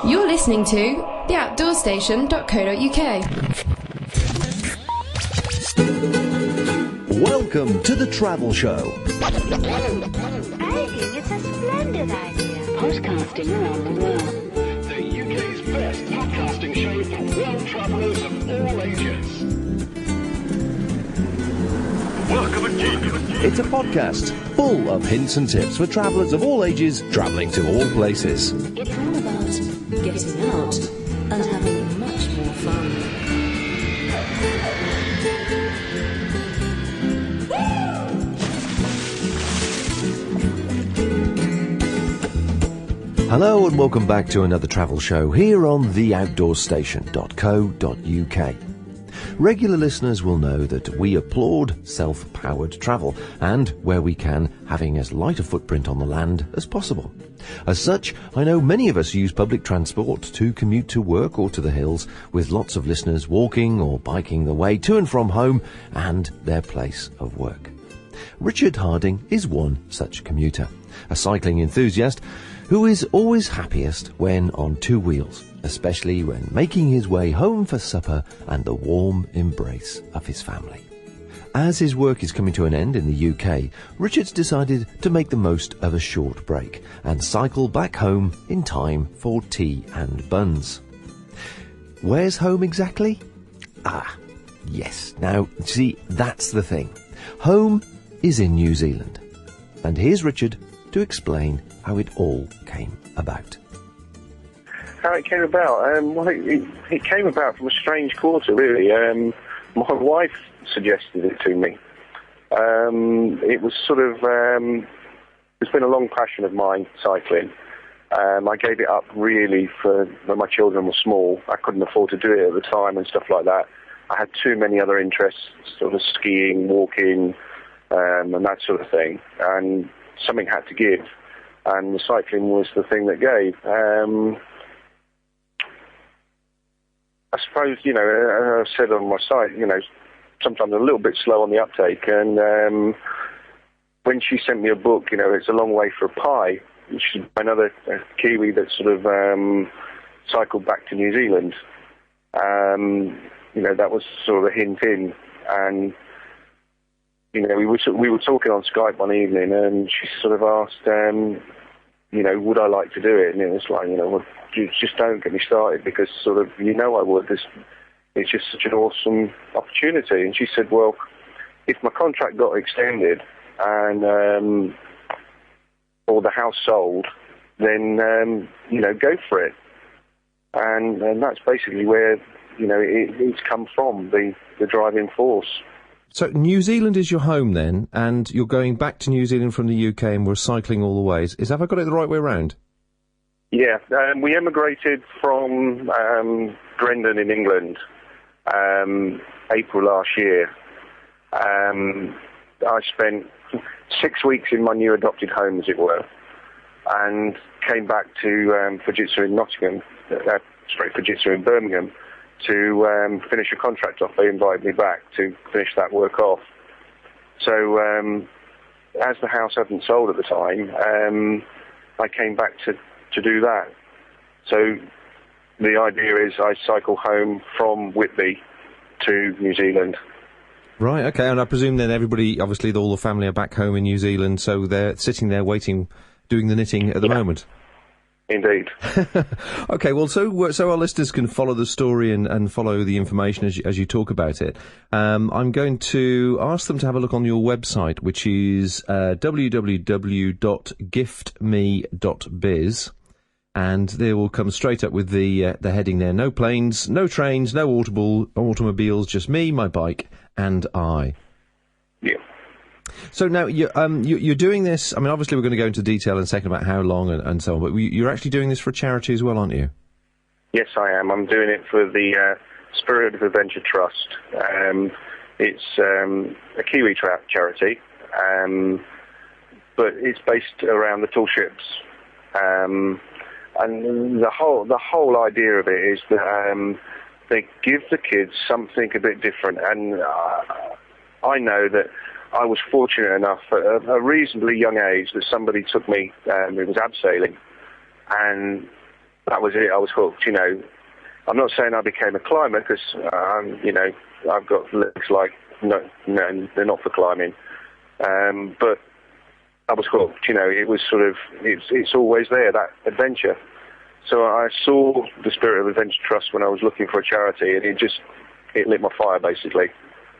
You're listening to theoutdoorstation.co.uk. Welcome to the Travel Show. I think it's a splendid idea. Podcasting around the world. The UK's best podcasting show for world travellers of all ages. Welcome again. It's a podcast full of hints and tips for travellers of all ages travelling to all places. It's all about getting out and having much more fun. Hello and welcome back to another travel show here on theoutdoorstation.co.uk. Regular listeners will know that we applaud self-powered travel and, where we can, having as light a footprint on the land as possible. As such, I know many of us use public transport to commute to work or to the hills, with lots of listeners walking or biking the way to and from home and their place of work. Richard Harding is one such commuter, a cycling enthusiast who is always happiest when on two wheels, especially when making his way home for supper and the warm embrace of his family. As his work is coming to an end in the UK, Richard's decided to make the most of a short break and cycle back home in time for tea and buns. Where's home exactly? Yes. Now, see, that's the thing. Home is in New Zealand. And here's Richard to explain how it all came about. How it came about? It came about from a strange quarter, really. My wife suggested it to me. It was sort of... it's been a long passion of mine, cycling. I gave it up, really, for when my children were small. I couldn't afford to do it at the time and stuff like that. I had too many other interests, sort of skiing, walking, and that sort of thing. And something had to give. And the cycling was the thing that gave. I suppose, I said on my site, sometimes a little bit slow on the uptake. And when she sent me a book, it's a long way for a pie, she's another Kiwi that sort of cycled back to New Zealand. That was sort of a hint in. And, we were talking on Skype one evening, and she sort of asked, would I like to do it? And it was like, well, just don't get me started, because sort of, I would. It's just such an awesome opportunity. And she said, well, if my contract got extended and or the house sold, then go for it. And that's basically where it's come from, the driving force. So New Zealand is your home then, and you're going back to New Zealand from the UK, and we're cycling all the ways. Have I got it the right way around? Yeah, we emigrated from Grendon in England April last year. I spent 6 weeks in my new adopted home, as it were, and came back to Fujitsu in Birmingham to finish a contract off. They invited me back to finish that work off. So as the house hadn't sold at the time, I came back to do that. So the idea is I cycle home from Whitby to New Zealand. Right, okay, and I presume then everybody, obviously all the family are back home in New Zealand, so they're sitting there waiting, doing the knitting at the moment. Indeed. Okay, well, so our listeners can follow the story and follow the information as you talk about it. I'm going to ask them to have a look on your website, which is www.giftme.biz, and they will come straight up with the heading there. No planes, no trains, no automobiles, just me, my bike, and I. Yeah. So now you're doing this. I mean, obviously we're going to go into detail in a second about how long and so on, but you're actually doing this for a charity as well, aren't you? Yes, I am. I'm doing it for the Spirit of Adventure Trust. It's a Kiwi charity, but it's based around the tall ships. And the whole idea of it is that they give the kids something a bit different. And I know that I was fortunate enough at a reasonably young age that somebody took me, it was abseiling, and that was it. I was hooked. I'm not saying I became a climber because I've got legs like no, they're not for climbing. But I was hooked. It was sort of it's always there, that adventure. So I saw the Spirit of Adventure Trust when I was looking for a charity, and it lit my fire basically.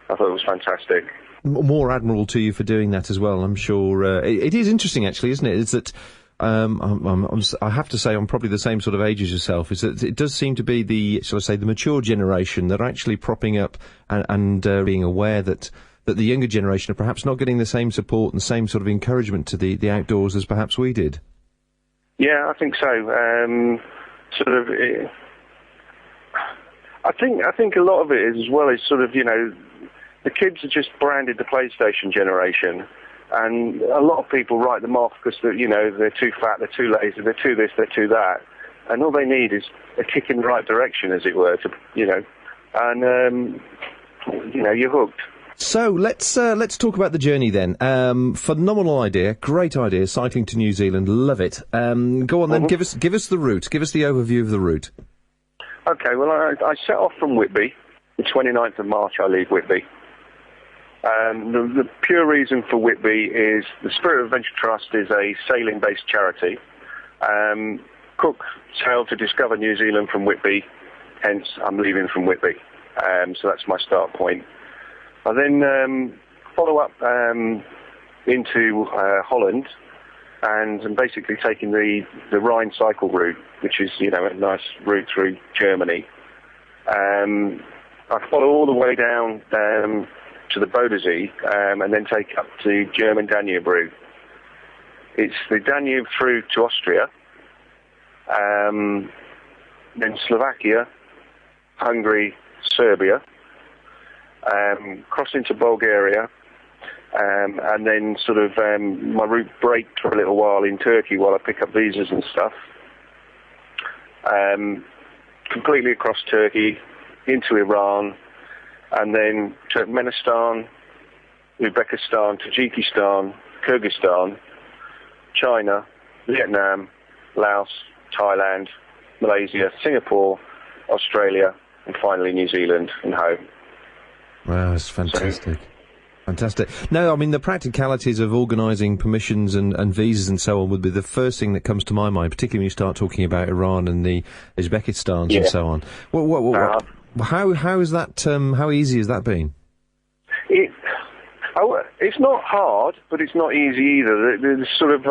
I thought it was fantastic. More admirable to you for doing that as well. I'm sure it is interesting, actually, isn't it? Is that I have to say I'm probably the same sort of age as yourself. Is that it does seem to be the mature generation that are actually propping up and being aware that the younger generation are perhaps not getting the same support and the same sort of encouragement to the outdoors as perhaps we did. Yeah, I think so. I think a lot of it is as well is sort of the kids are just branded the PlayStation generation, and a lot of people write them off because they're too fat, they're too lazy, they're too this, they're too that, and all they need is a kick in the right direction, as it were, and you're hooked. So let's talk about the journey then. Phenomenal idea, great idea. Cycling to New Zealand, love it. Go on then, give us the route. Give us the overview of the route. Okay, well I set off from Whitby. The 29th of March I leave Whitby. The pure reason for Whitby is the Spirit of Adventure Trust is a sailing-based charity. Cook sailed to discover New Zealand from Whitby, hence I'm leaving from Whitby. So that's my start point. I then follow up into Holland and basically taking the Rhine cycle route, which is a nice route through Germany. I follow all the way down to the Bodensee and then take up the German Danube route. It's the Danube through to Austria, then Slovakia, Hungary, Serbia, cross into Bulgaria, and then sort of my route breaks for a little while in Turkey while I pick up visas and stuff. Completely across Turkey, into Iran, and then Turkmenistan, Uzbekistan, Tajikistan, Kyrgyzstan, China, Vietnam, Laos, Thailand, Malaysia, Singapore, Australia, and finally New Zealand and home. Wow, that's fantastic. Fantastic. No, I mean, the practicalities of organising permissions and visas and so on would be the first thing that comes to my mind, particularly when you start talking about Iran and the Uzbekistans and so on. How is that? How easy has that been? It's not hard, but it's not easy either. There's sort of,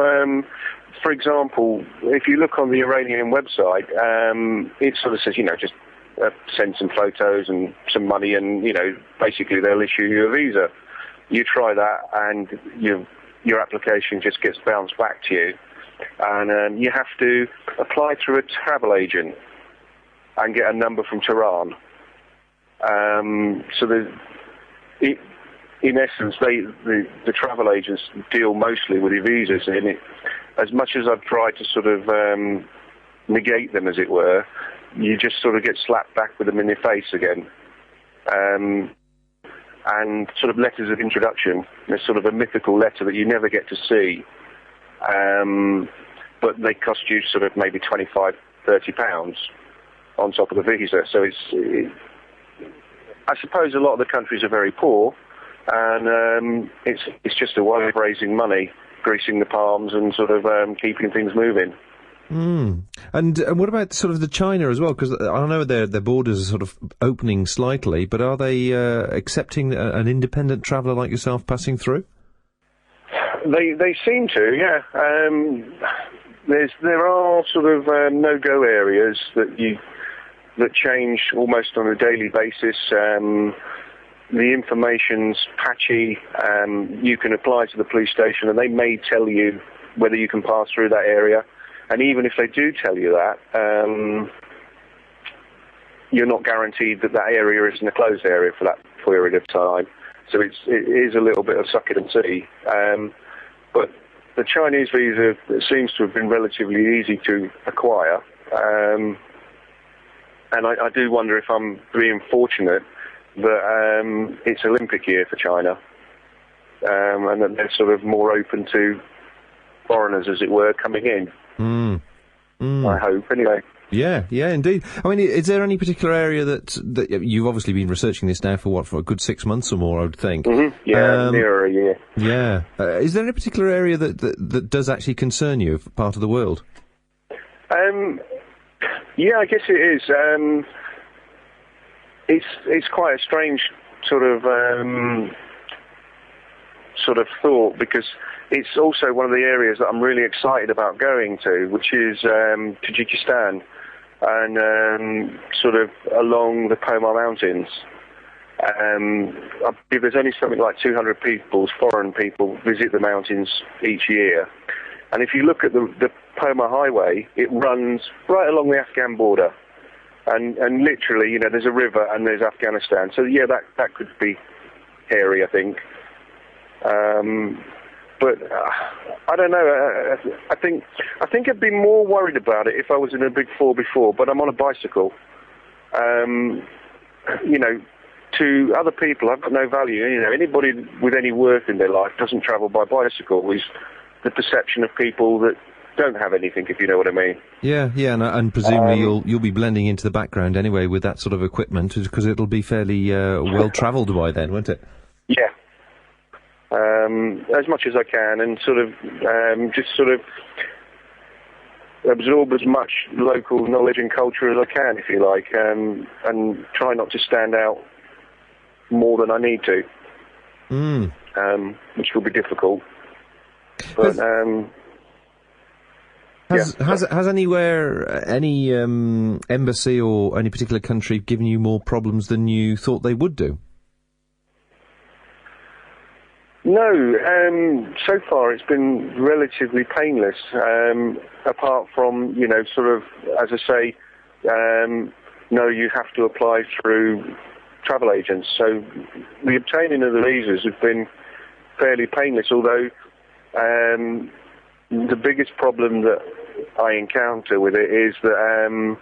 for example, if you look on the Iranian website, it sort of says, just send some photos and some money, and basically they'll issue you a visa. You try that, and your application just gets bounced back to you, and you have to apply through a travel agent and get a number from Tehran. In essence, the travel agents deal mostly with your visas, and as much as I've tried to sort of negate them, as it were, you just sort of get slapped back with them in your face again. And sort of letters of introduction. There's sort of a mythical letter that you never get to see, but they cost you sort of maybe £25, £30 on top of the visa. So I suppose a lot of the countries are very poor, and it's just a way of raising money, greasing the palms, and sort of keeping things moving. Mm. And what about sort of the China as well? Because I know their borders are sort of opening slightly, but are they accepting an independent traveller like yourself passing through? They seem to, yeah. There are sort of no-go areas that change almost on a daily basis. The information's patchy. You can apply to the police station, and they may tell you whether you can pass through that area. And even if they do tell you that, you're not guaranteed that area isn't a closed area for that period of time. So it is a little bit of suck it and see. But the Chinese visa seems to have been relatively easy to acquire. And I do wonder if I'm being fortunate that it's Olympic year for China, and that they're sort of more open to foreigners, as it were, coming in. I hope, anyway. Yeah, indeed. I mean, is there any particular area that you've obviously been researching this now for a good 6 months or more, I would think? Mm-hmm. Yeah, nearer a year. Yeah. Is there any particular area that does actually concern you, part of the world? Yeah, I guess it is. It's quite a strange sort of thought, because it's also one of the areas that I'm really excited about going to, which is Tajikistan, and sort of along the Pomar Mountains. I believe there's only something like 200 foreign people, visit the mountains each year. And if you look at the Pomar Highway, it runs right along the Afghan border. And literally, you know, there's a river and there's Afghanistan. So yeah, that could be hairy, I think. But I don't know. I think I'd be more worried about it if I was in a big 4x4. But I'm on a bicycle. You know, to other people, I've got no value. You know, anybody with any work in their life doesn't travel by bicycle. Is the perception of people that don't have anything, if you know what I mean. Yeah, and presumably you'll be blending into the background anyway with that sort of equipment, because it'll be fairly well travelled by then, won't it? Yeah. As much as I can, and sort of just sort of absorb as much local knowledge and culture as I can, if you like, and try not to stand out more than I need to, which will be difficult. But has anywhere, any embassy or any particular country given you more problems than you thought they would do? No, so far it's been relatively painless, apart from, you know, sort of, as I say, no, you have to apply through travel agents. So the obtaining of the visas has been fairly painless, although the biggest problem that I encounter with it is that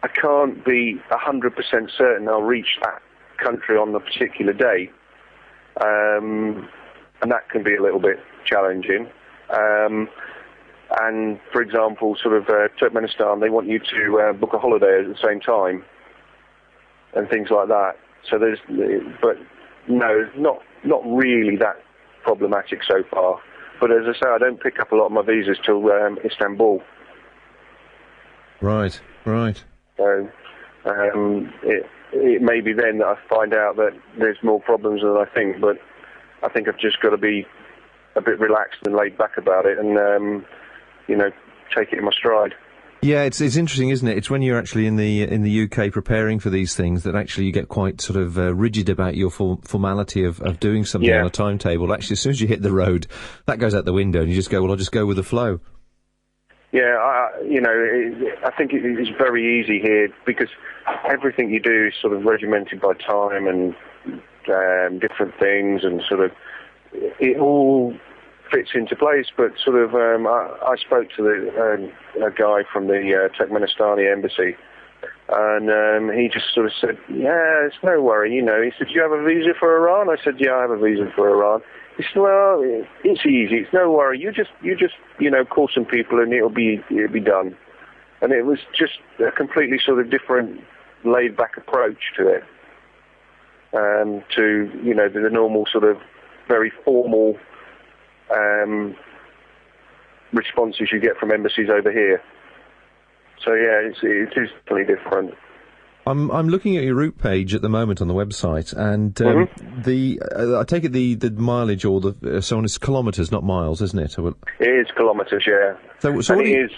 I can't be 100% certain I'll reach that country on the particular day. And that can be a little bit challenging. And, for example, sort of Turkmenistan, they want you to book a holiday at the same time and things like that. So but no, not really that problematic so far. But as I say, I don't pick up a lot of my visas till Istanbul. Right. So it may be then that I find out that there's more problems than I think, but I think I've just got to be a bit relaxed and laid back about it, and you know, take it in my stride. Yeah, it's interesting, isn't it? It's when you're actually in the UK preparing for these things that actually you get quite sort of rigid about your formality of doing something on a timetable. Actually, as soon as you hit the road, that goes out the window, and you just go, well, I'll just go with the flow. Yeah, you know, I think it is very easy here because everything you do is sort of regimented by time and different things, and sort of it all fits into place. But sort of I spoke to a guy from the Turkmenistani embassy, and he just sort of said, yeah, it's no worry, you know. He said, do you have a visa for Iran? I said, yeah, I have a visa for Iran. He said, well, it's easy, it's no worry, you just you know, call some people and it'll be done. And it was just a completely sort of different laid back approach to it. To, you know, the normal sort of very formal responses you get from embassies over here. So yeah, it is totally different. I'm looking at your route page at the moment on the website, and I take it the mileage or so on is kilometres, not miles, isn't it? It is kilometres, yeah. So and it is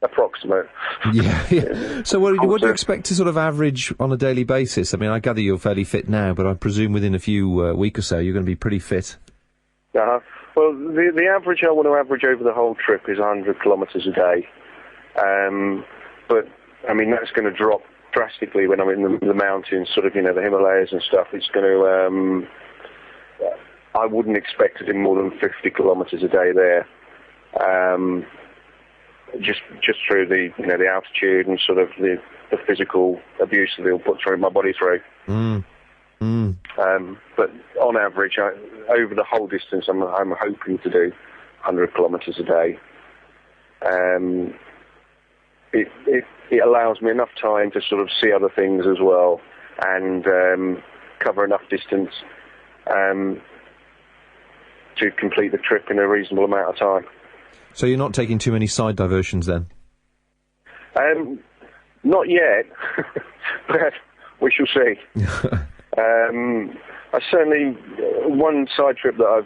approximate. Yeah. So what do you expect to sort of average on a daily basis? I mean, I gather you're fairly fit now, but I presume within a few weeks or so you're going to be pretty fit. Well, the average I want to average over the whole trip is 100 kilometres a day. But, I mean, that's going to drop drastically when I'm in the mountains, sort of, you know, the Himalayas and stuff. It's going to, I wouldn't expect to do more than 50 kilometres a day there. Just through the, you know, the altitude and sort of the physical abuse that they'll put through my body through. But on average, over the whole distance, I'm hoping to do 100 kilometres a day. it allows me enough time to sort of see other things as well, and cover enough distance to complete the trip in a reasonable amount of time. So you're not taking too many side diversions then? Not yet, but we shall see. I certainly, one side trip that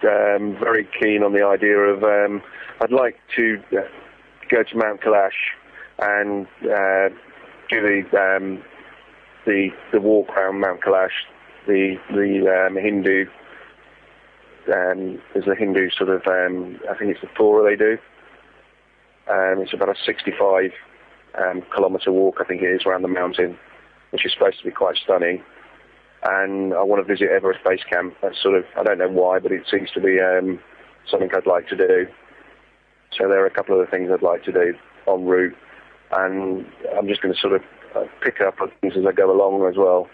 I'm very keen on the idea of, I'd like to go to Mount Kailash and do the walk around Mount Kailash, the Hindu. There's a Hindu sort of, I think it's the Torah they do. It's about a 65 kilometre walk, I think it is, around the mountain, which is supposed to be quite stunning. And I want to visit Everest Base Camp. That's sort of, I don't know why, but it seems to be something I'd like to do. So there are a couple of the things I'd like to do en route, and I'm just going to sort of pick up on things as I go along as well.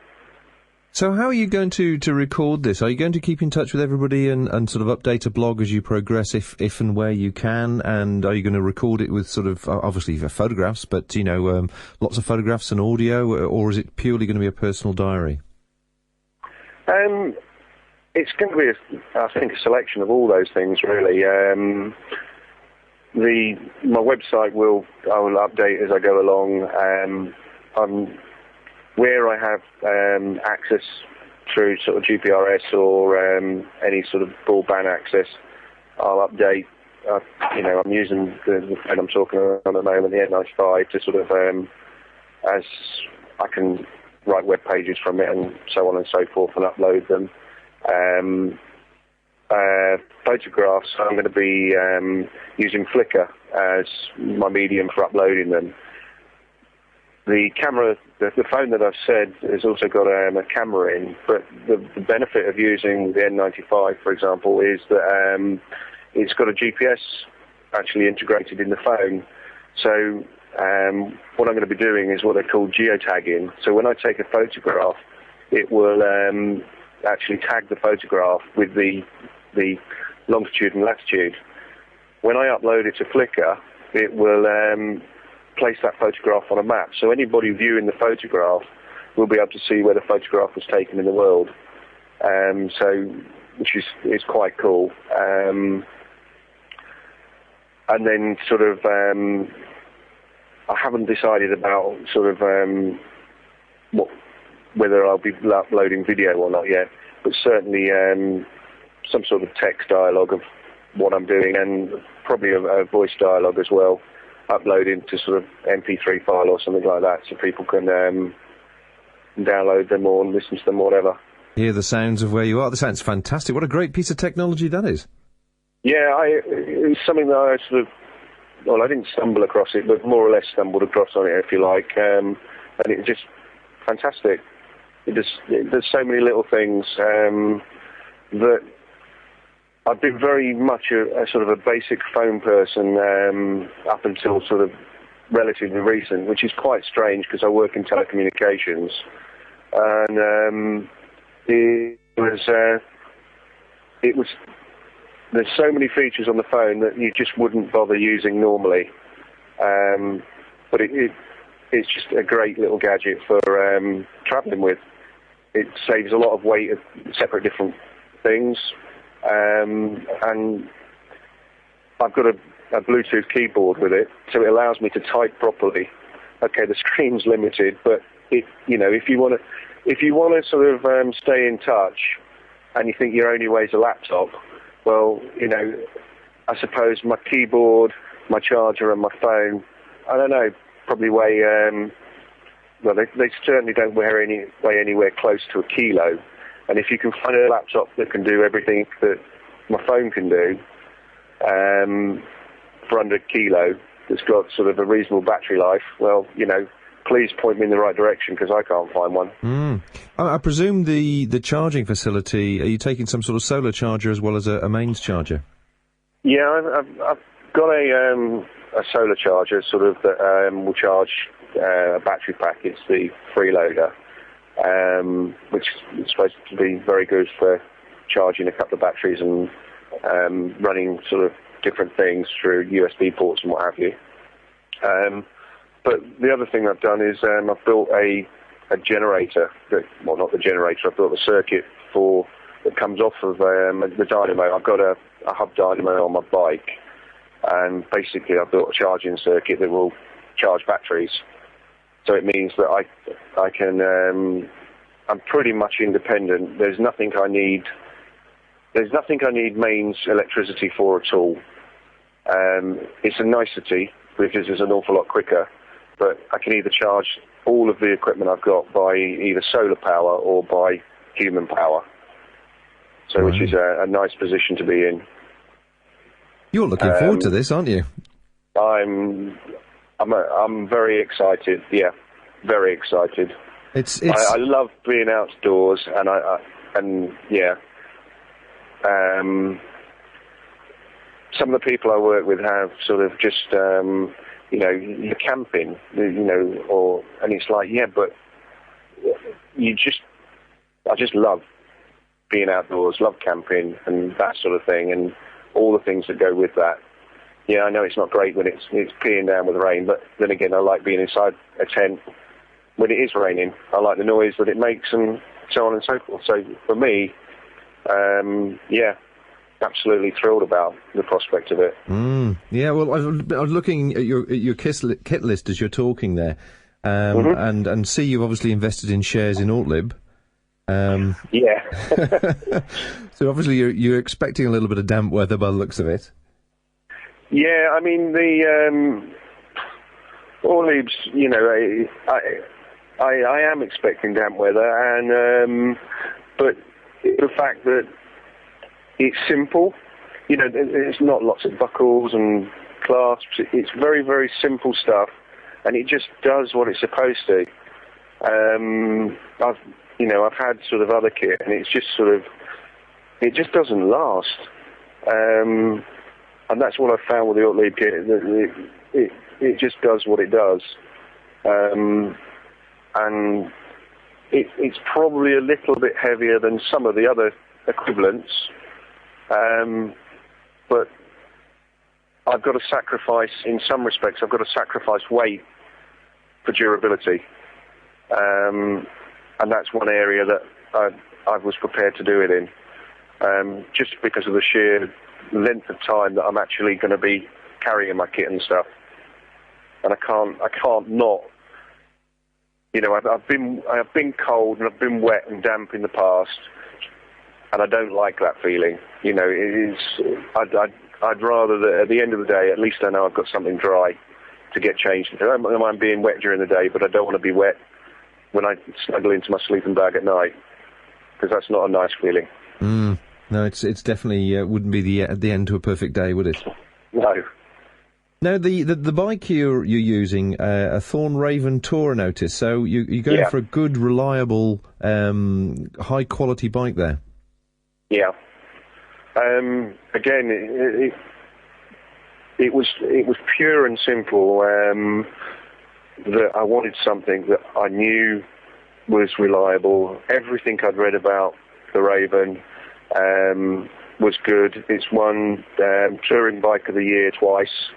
So how are you going to record this? Are you going to keep in touch with everybody and sort of update a blog as you progress, if and where you can? And are you going to record it with sort of, obviously photographs, but, lots of photographs and audio, or is it purely going to be a personal diary? It's going to be, I think, a selection of all those things, really. My website I will update as I go along. Where I have access through sort of GPRS or any sort of broadband access, I'll update. I'm using the phone I'm talking on at the moment, the N95, to sort of, as I can write web pages from it and so on and so forth and upload them. Photographs, I'm going to be using Flickr as my medium for uploading them. The camera, the phone that I've said has also got a camera in, but the benefit of using the N95, for example, is that it's got a GPS actually integrated in the phone. So what I'm going to be doing is what they call geotagging. So when I take a photograph, it will actually tag the photograph with the longitude and latitude. When I upload it to Flickr, it will place that photograph on a map. So anybody viewing the photograph will be able to see where the photograph was taken in the world. Which is quite cool. And then sort of, I haven't decided about sort of whether I'll be uploading video or not yet, but certainly some sort of text dialogue of what I'm doing, and probably a voice dialogue as well, uploading to sort of MP3 file or something like that, so people can download them or listen to them or whatever. Hear the sounds of where you are. That sounds fantastic. What a great piece of technology that is. Yeah, it's something that I sort of, well, I didn't stumble across it, but more or less stumbled across on it, if you like, and it's just fantastic. There's so many little things that I've been very much a sort of a basic phone person up until sort of relatively recent, which is quite strange because I work in telecommunications, and it was there's so many features on the phone that you just wouldn't bother using normally, but it's just a great little gadget for travelling with. It saves a lot of weight of separate different things. And I've got a Bluetooth keyboard with it, so it allows me to type properly. Okay, the screen's limited, but if you want to sort of stay in touch, and you think your only way is a laptop, well, I suppose my keyboard, my charger, and my phone, I don't know, probably weigh. Well, they certainly don't weigh anywhere close to a kilo. And if you can find a laptop that can do everything that my phone can do for under a kilo, that's got sort of a reasonable battery life, well, please point me in the right direction because I can't find one. I presume the charging facility, are you taking some sort of solar charger as well as a mains charger? Yeah, I've got a solar charger sort of that will charge a battery pack. It's the freeloader. Which is supposed to be very good for charging a couple of batteries and running sort of different things through USB ports and what have you. But the other thing I've done is I've built a generator. Well, not the generator. I've built a circuit that comes off of the dynamo. I've got a hub dynamo on my bike, and basically I've built a charging circuit that will charge batteries. So it means that I can. I'm pretty much independent. There's nothing I need mains electricity for at all. It's a nicety because it's an awful lot quicker, but I can either charge all of the equipment I've got by either solar power or by human power. So, which is a nice position to be in. You're looking forward to this, aren't you? I'm very excited. Yeah, very excited. I love being outdoors, and some of the people I work with have sort of just you're camping, and it's like, yeah, but I just love being outdoors, love camping and that sort of thing, and all the things that go with that. Yeah, I know it's not great when it's peeing down with rain, but then again, I like being inside a tent when it is raining. I like the noise that it makes and so on and so forth. So for me, absolutely thrilled about the prospect of it. Yeah, well, I was looking at your kit list as you're talking there, and see you've obviously invested in shares in Altlib. Yeah. So obviously you're expecting a little bit of damp weather by the looks of it. Yeah, I mean the Altlib's. I am expecting damp weather, and but the fact that it's simple, it's not lots of buckles and clasps. It's very, very simple stuff, and it just does what it's supposed to. I've had sort of other kit, and it's just it just doesn't last. And that's what I found with the Altlib kit. It just does what it does. And it's probably a little bit heavier than some of the other equivalents. But I've got to sacrifice, in some respects, I've got to sacrifice weight for durability. And that's one area that I was prepared to do it in, just because of the sheer length of time that I'm actually going to be carrying my kit and stuff. And I can't not. I've been cold and I've been wet and damp in the past, and I don't like that feeling. I'd rather that at the end of the day, at least I know I've got something dry to get changed. I don't mind being wet during the day, but I don't want to be wet when I snuggle into my sleeping bag at night, because that's not a nice feeling. No, it's definitely wouldn't be the end to a perfect day, would it? No. Now, the bike you're using, a Thorn Raven Tour, notice. So you're going for a good, reliable, high quality bike there. Yeah. Again, it was pure and simple. That I wanted something that I knew was reliable. Everything I'd read about the Raven was good. It's won Touring Bike of the Year twice.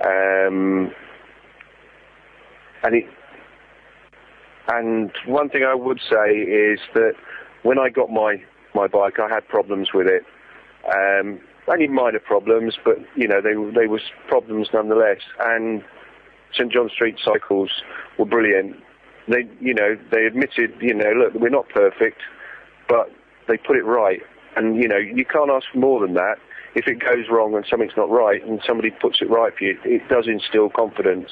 And one thing I would say is that when I got my bike, I had problems with it. Only minor problems, but they was problems nonetheless. And St John Street Cycles were brilliant. They admitted, look, we're not perfect, but they put it right. And you can't ask for more than that. If it goes wrong and something's not right, and somebody puts it right for you, it does instill confidence.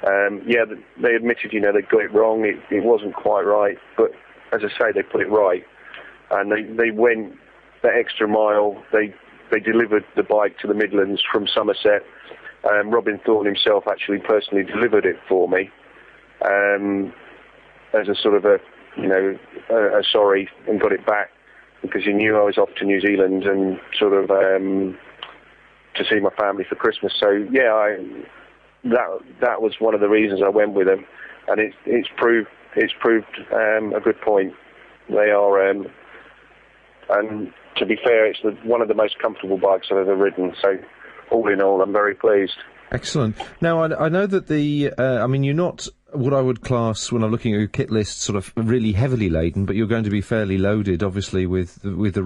They admitted, they got it wrong. It wasn't quite right, but as I say, they put it right, and they went that extra mile. They delivered the bike to the Midlands from Somerset. Robin Thorne himself actually personally delivered it for me, as a sort of a sorry, and got it back, because he knew I was off to New Zealand and sort of to see my family for Christmas. So that was one of the reasons I went with them, and it's proved a good point. They are, and to be fair, it's one of the most comfortable bikes I've ever ridden. So all in all, I'm very pleased. Excellent. Now, I know that you're not what I would class, when I'm looking at your kit list, sort of really heavily laden, but you're going to be fairly loaded, obviously, with the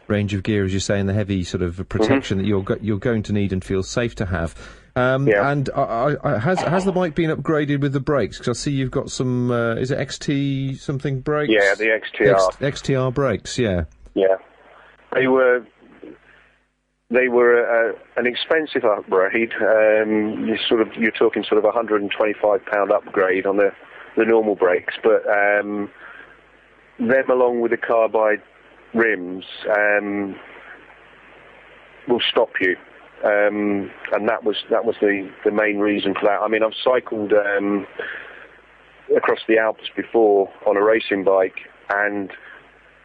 range of gear, as you say, and the heavy sort of protection that you're going to need and feel safe to have. And has the bike been upgraded with the brakes? Because I see you've got some, is it XT something brakes? Yeah, the XTR. XTR brakes, yeah. Yeah. They were an expensive upgrade. You're talking sort of £125 upgrade on the normal brakes, but them along with the carbide rims will stop you, and that was the main reason for that. I mean, I've cycled across the Alps before on a racing bike, and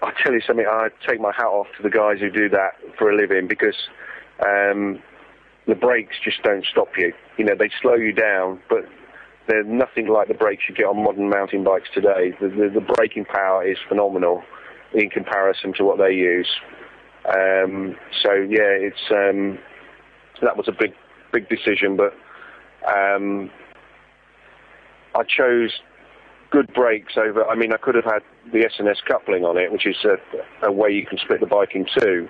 I'll tell you something, I take my hat off to the guys who do that for a living, because the brakes just don't stop you. You know, they slow you down, but they're nothing like the brakes you get on modern mountain bikes today. The braking power is phenomenal in comparison to what they use. That was a big decision, but I chose good brakes over. I mean, I could have had the S&S coupling on it, which is a way you can split the bike in two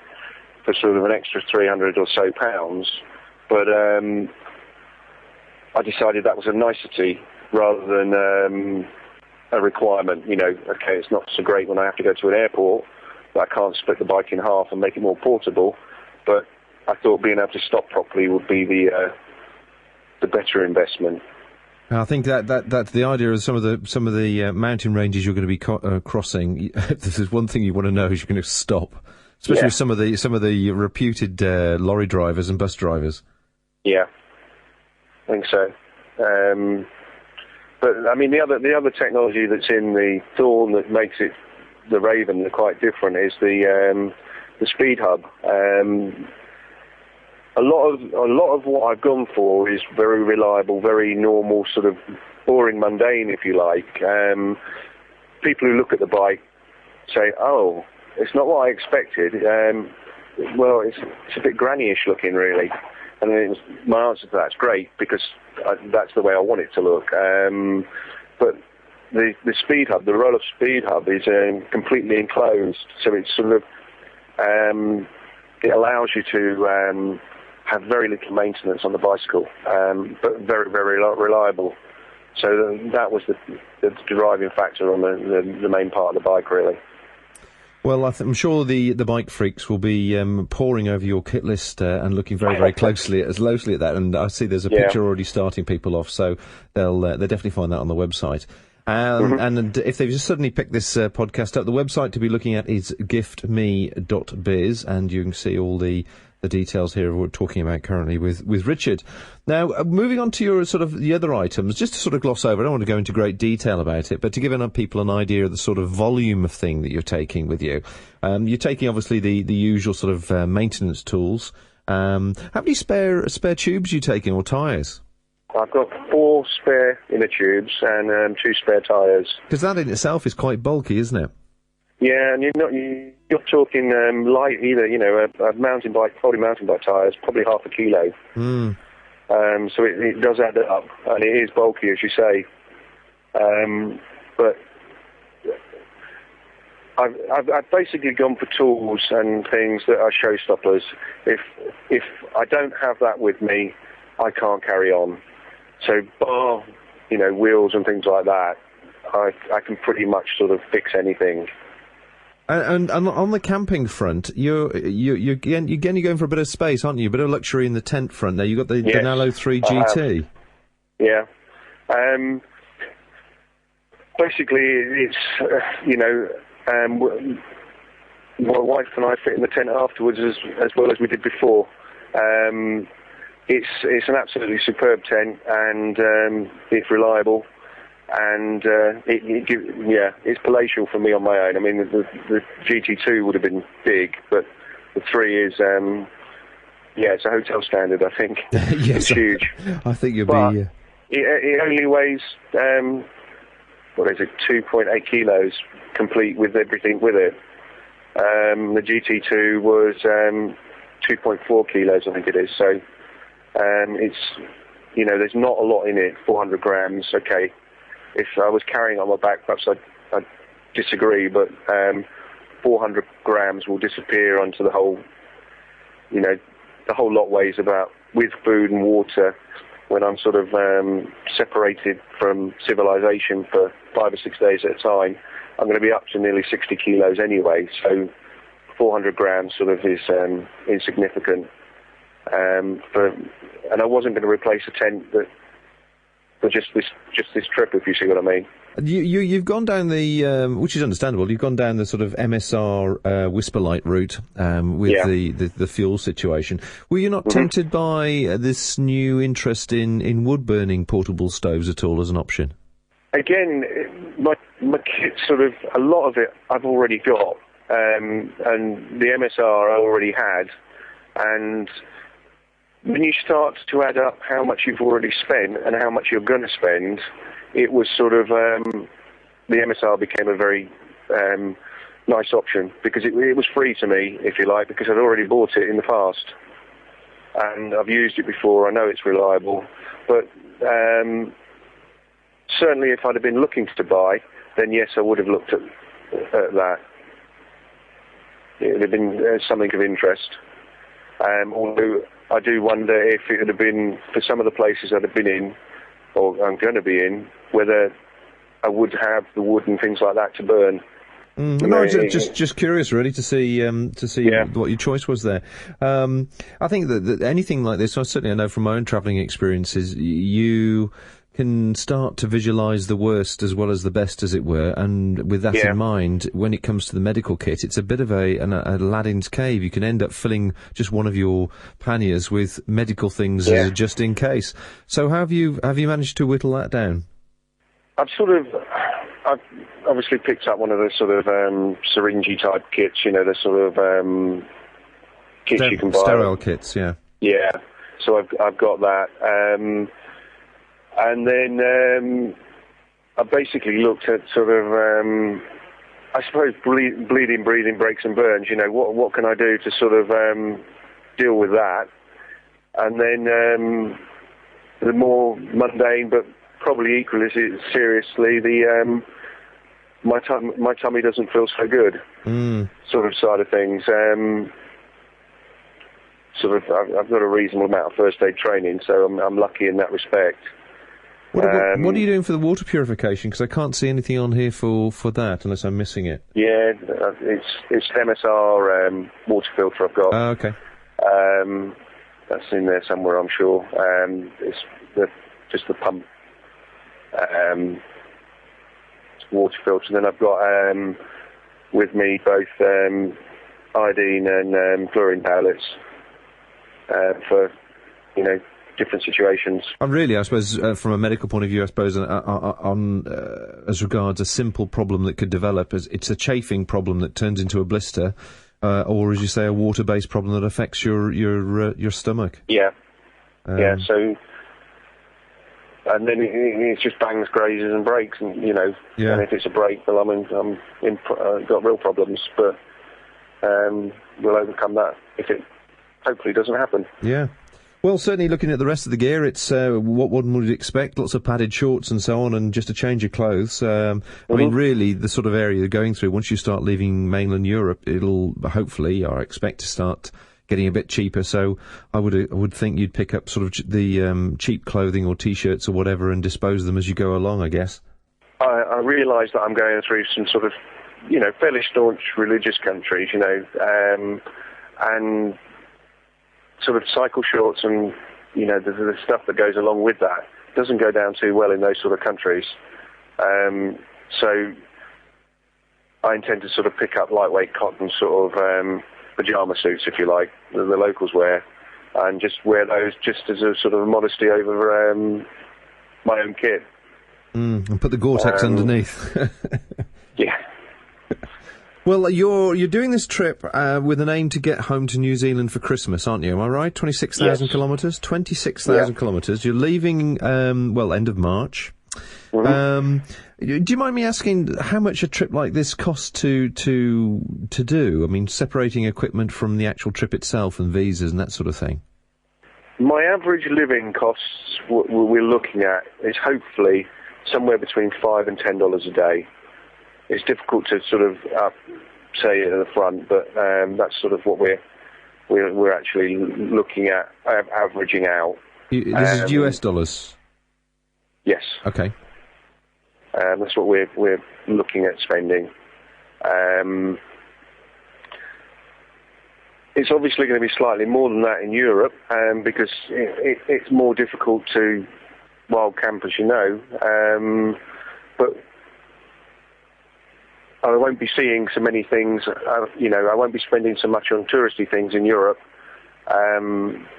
for sort of an extra 300 or so pounds. But I decided that was a nicety rather than a requirement. You know, okay, it's not so great when I have to go to an airport, but I can't split the bike in half and make it more portable. But I thought being able to stop properly would be the better investment. I think that's the idea of some of the mountain ranges you're going to be crossing. This is one thing you want to know, is you're going to stop, especially with some of the reputed lorry drivers and bus drivers. Yeah, I think so. But I mean, the other technology that's in the Thorn that makes it the Raven quite different is the speed hub. A lot of what I've gone for is very reliable, very normal, sort of boring, mundane, if you like. People who look at the bike say, "Oh, it's not what I expected." Well, it's a bit granny-ish looking, really. And my answer to that's great, because that's the way I want it to look. But the speed hub, the roll-up speed hub, is completely enclosed, so it's sort of it allows you to have very little maintenance on the bicycle, but very, very reliable. So that was the driving factor on the main part of the bike, really. Well, I'm sure the bike freaks will be poring over your kit list and looking very, very closely at that. And I see there's a picture already starting people off, so they'll definitely find that on the website. And if they've just suddenly picked this podcast up, the website to be looking at is giftme.biz, and you can see all the details here of what we're talking about currently with Richard. Now, moving on to your sort of the other items, just to sort of gloss over, I don't want to go into great detail about it, but to give people an idea of the sort of volume of thing that you're taking with you. You're taking, obviously, the usual sort of maintenance tools. How many spare tubes are you taking, or tyres? I've got 4 spare inner tubes and 2 spare tyres. Because that in itself is quite bulky, isn't it? Yeah, and you're talking light, either, you know, a mountain bike, folding mountain bike tyres, probably half a kilo. So it does add up, and it is bulky, as you say. But I've basically gone for tools and things that are showstoppers. If I don't have that with me, I can't carry on. So bar, you know, wheels and things like that, I can pretty much sort of fix anything. And on the camping front, you're going for a bit of space, aren't you? A bit of luxury in the tent front. There, you've got the Denalo 3 GT. Yeah. Basically, it's my wife and I fit in the tent afterwards as well as we did before. It's an absolutely superb tent, and it's reliable. And it's palatial for me on my own. I mean, the GT2 would have been big, but the 3 is, it's a hotel standard, I think. Yes, it's huge. I think you'll be... It only weighs, 2.8 kilos, complete with everything with it. The GT2 was 2.4 kilos, I think it is. So It's, there's not a lot in it, 400 grams, okay. If I was carrying it on my back, perhaps I'd disagree, but 400 grams will disappear onto the whole, the whole lot weighs about, with food and water, when I'm sort of separated from civilization for 5 or 6 days at a time, I'm going to be up to nearly 60 kilos anyway, so 400 grams sort of is insignificant. And I wasn't going to replace a tent for just this trip, if you see what I mean. You've gone down the, which is understandable, you've gone down the sort of MSR Whisperlight route with the fuel situation. Were you not tempted by this new interest in wood-burning portable stoves at all as an option? Again, my kit sort of, a lot of it I've already got, and the MSR I already had, and when you start to add up how much you've already spent and how much you're going to spend, it was sort of, the MSR became a very nice option, because it was free to me, if you like, because I'd already bought it in the past. And I've used it before, I know it's reliable. But certainly if I'd have been looking to buy, then yes, I would have looked at that. It would have been something of interest. Although I do wonder if it would have been, for some of the places I'd have been in, or I'm going to be in, whether I would have the wood and things like that to burn. No, just curious, really, to see what your choice was there. I think that anything like this, I know from my own travelling experiences, you can start to visualise the worst as well as the best, as it were, and with that in mind, when it comes to the medical kit, it's a bit of a Aladdin's cave. You can end up filling just one of your panniers with medical things as a just in case. So have you managed to whittle that down? I've obviously picked up one of the sort of syringy type kits, the sort of kits you can buy. Sterile kits, yeah. Yeah, so I've got that. And then I basically looked at sort of, I suppose, bleeding, breathing, breaks and burns. What can I do to sort of deal with that? And then the more mundane, but probably equally seriously, my tummy doesn't feel so good, sort of side of things. I've got a reasonable amount of first aid training, so I'm lucky in that respect. What are you doing for the water purification? Because I can't see anything on here for that, unless I'm missing it. Yeah, it's MSR water filter I've got. Oh, okay. That's in there somewhere, I'm sure. It's just the pump water filter. Then I've got with me both iodine and chlorine tablets for different situations. And really, I suppose, from a medical point of view, I suppose, as regards a simple problem that could develop, as it's a chafing problem that turns into a blister, or as you say, a water-based problem that affects your stomach. Yeah. So, and then it just bangs, grazes, and breaks, and and if it's a break, well, I've got real problems, but we'll overcome that if it hopefully doesn't happen. Yeah. Well, certainly looking at the rest of the gear, it's what one would expect, lots of padded shorts and so on, and just a change of clothes. I mean, really, the sort of area you're going through, once you start leaving mainland Europe, it'll hopefully, or I expect to start getting a bit cheaper, so I would think you'd pick up sort of the cheap clothing or T-shirts or whatever and dispose of them as you go along, I guess. I realise that I'm going through some sort of, fairly staunch religious countries, and sort of cycle shorts and, the stuff that goes along with that doesn't go down too well in those sort of countries. So I intend to sort of pick up lightweight cotton sort of pyjama suits, if you like, that the locals wear, and just wear those just as a sort of modesty over my own kit. And put the Gore-Tex underneath. Yeah. Well, you're doing this trip with an aim to get home to New Zealand for Christmas, aren't you? Am I right? 26,000 kilometres? 26,000 kilometres. You're leaving, end of March. Do you mind me asking how much a trip like this costs to do? I mean, separating equipment from the actual trip itself and visas and that sort of thing. My average living costs we're looking at is hopefully somewhere between $5 and $10 a day. It's difficult to sort of say it at the front, but that's sort of what we're actually looking at averaging out. This is US dollars? Yes. Okay. That's what we're looking at spending. It's obviously going to be slightly more than that in Europe, because it's more difficult to wild camp, as you know. But I won't be seeing so many things. I won't be spending so much on touristy things in Europe,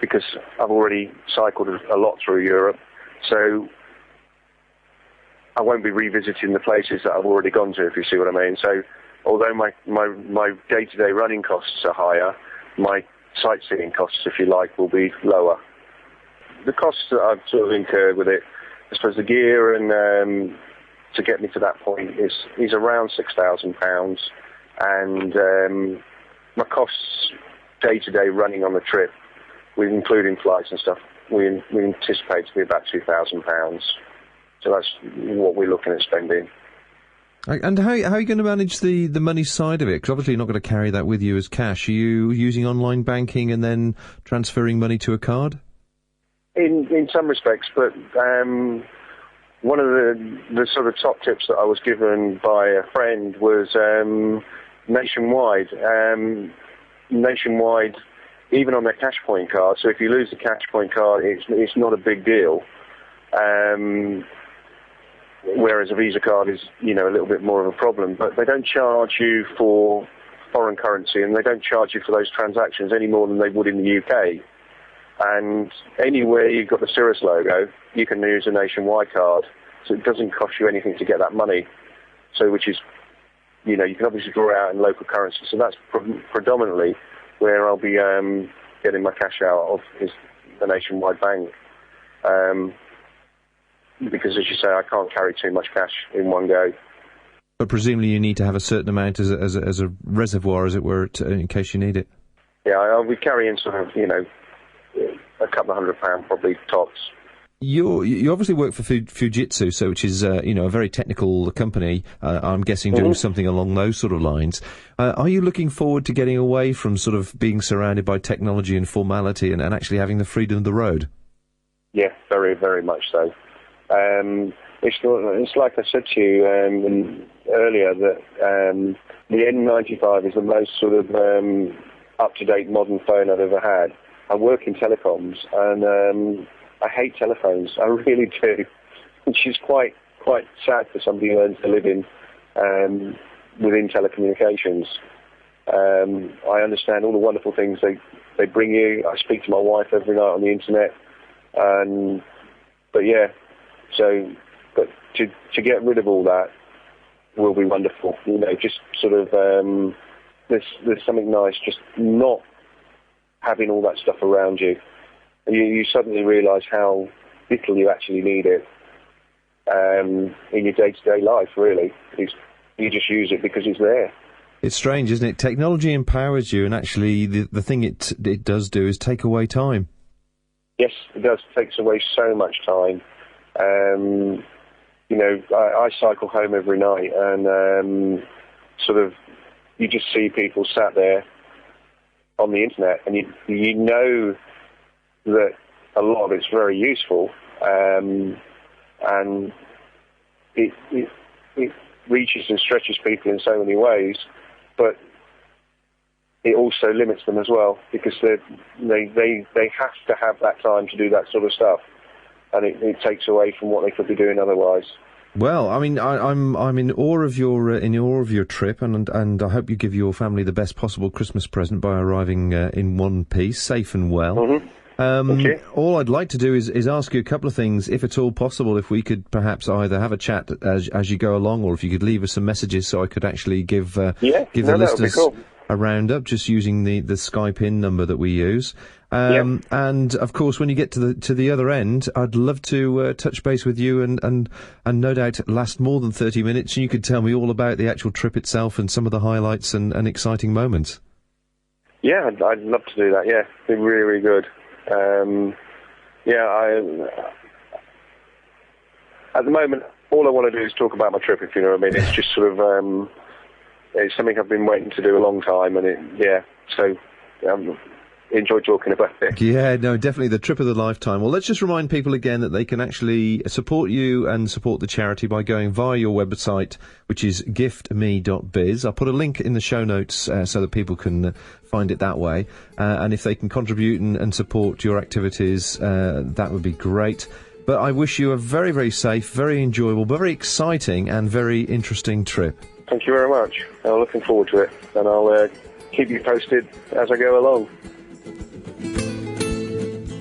because I've already cycled a lot through Europe. So I won't be revisiting the places that I've already gone to, if you see what I mean. So although my day-to-day running costs are higher, my sightseeing costs, if you like, will be lower. The costs that I've sort of incurred with it, I suppose the gear and to get me to that point is around £6,000, and my costs day-to-day running on the trip, with including flights and stuff, we anticipate to be about £2,000. So that's what we're looking at spending. And how are you going to manage the money side of it? Because obviously you're not going to carry that with you as cash. Are you using online banking and then transferring money to a card? In some respects, but one of the sort of top tips that I was given by a friend was Nationwide. Nationwide, even on their cash point card. So if you lose the cash point card, it's not a big deal. Whereas a Visa card is, a little bit more of a problem. But they don't charge you for foreign currency, and they don't charge you for those transactions any more than they would in the UK. And anywhere you've got the Cirrus logo, you can use a Nationwide card. So it doesn't cost you anything to get that money. So which is, you can obviously draw out in local currency. So that's predominantly where I'll be getting my cash out of, is the Nationwide bank. Because, as you say, I can't carry too much cash in one go. But presumably you need to have a certain amount as a reservoir, as it were, in case you need it. Yeah, I'll be carrying sort of, a couple of £100 probably tops. You obviously work for Fujitsu, so which is a very technical company. I'm guessing doing something along those sort of lines. Are you looking forward to getting away from sort of being surrounded by technology and formality and actually having the freedom of the road? Yeah, very, very much so. It's like I said to you earlier that the N95 is the most sort of up-to-date modern phone I've ever had. I work in telecoms, and I hate telephones. I really do, which is quite sad for somebody who earns a living within telecommunications. I understand all the wonderful things they bring you. I speak to my wife every night on the internet, but to get rid of all that will be wonderful. Just sort of there's something nice just not having all that stuff around you. You suddenly realise how little you actually need it in your day-to-day life, really. You just use it because it's there. It's strange, isn't it? Technology empowers you, and actually the thing it does do is take away time. Yes, it does. It takes away so much time. I cycle home every night, and sort of you just see people sat there on the internet, and you know that a lot of it's very useful, and it reaches and stretches people in so many ways, but it also limits them as well, because they have to have that time to do that sort of stuff, and it takes away from what they could be doing otherwise. Well, I mean, I'm in awe of your trip, and I hope you give your family the best possible Christmas present by arriving in one piece, safe and well. Mm-hmm. Okay. All I'd like to do is ask you a couple of things, if at all possible, if we could perhaps either have a chat as you go along, or if you could leave us some messages so I could actually give the listeners a roundup, just using the Skype in number that we use. And of course, when you get to the other end, I'd love to touch base with you and no doubt last more than 30 minutes, and you could tell me all about the actual trip itself and some of the highlights and exciting moments. Yeah, I'd love to do that. Yeah, it'd be really, really good. At the moment, all I want to do is talk about my trip, if you know what I mean. It's just sort of, it's something I've been waiting to do a long time, and so enjoy talking about it. Yeah, no, definitely the trip of the lifetime. Well, let's just remind people again that they can actually support you and support the charity by going via your website, which is giftme.biz. I'll put a link in the show notes so that people can find it that way. And if they can contribute and support your activities, that would be great. But I wish you a very, very safe, very enjoyable, very exciting and very interesting trip. Thank you very much. I'm looking forward to it, and I'll keep you posted as I go along.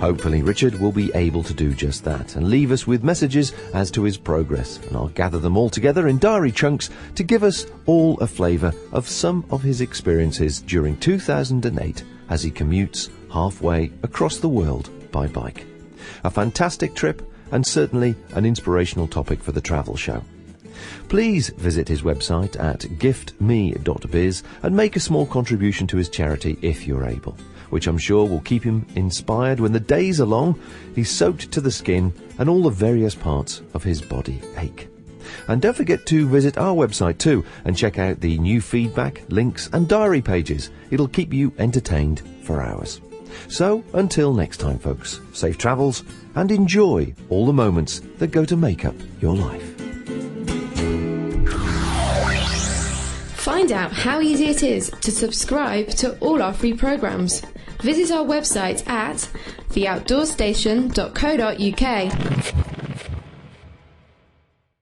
Hopefully Richard will be able to do just that and leave us with messages as to his progress, and I'll gather them all together in diary chunks to give us all a flavour of some of his experiences during 2008 as he commutes halfway across the world by bike. A fantastic trip and certainly an inspirational topic for the travel show. Please visit his website at giftme.biz and make a small contribution to his charity if you're able, which I'm sure will keep him inspired when the days are long, he's soaked to the skin and all the various parts of his body ache. And don't forget to visit our website too and check out the new feedback, links and diary pages. It'll keep you entertained for hours. So, until next time, folks, safe travels and enjoy all the moments that go to make up your life. Find out how easy it is to subscribe to all our free programmes. Visit our website at theoutdoorstation.co.uk.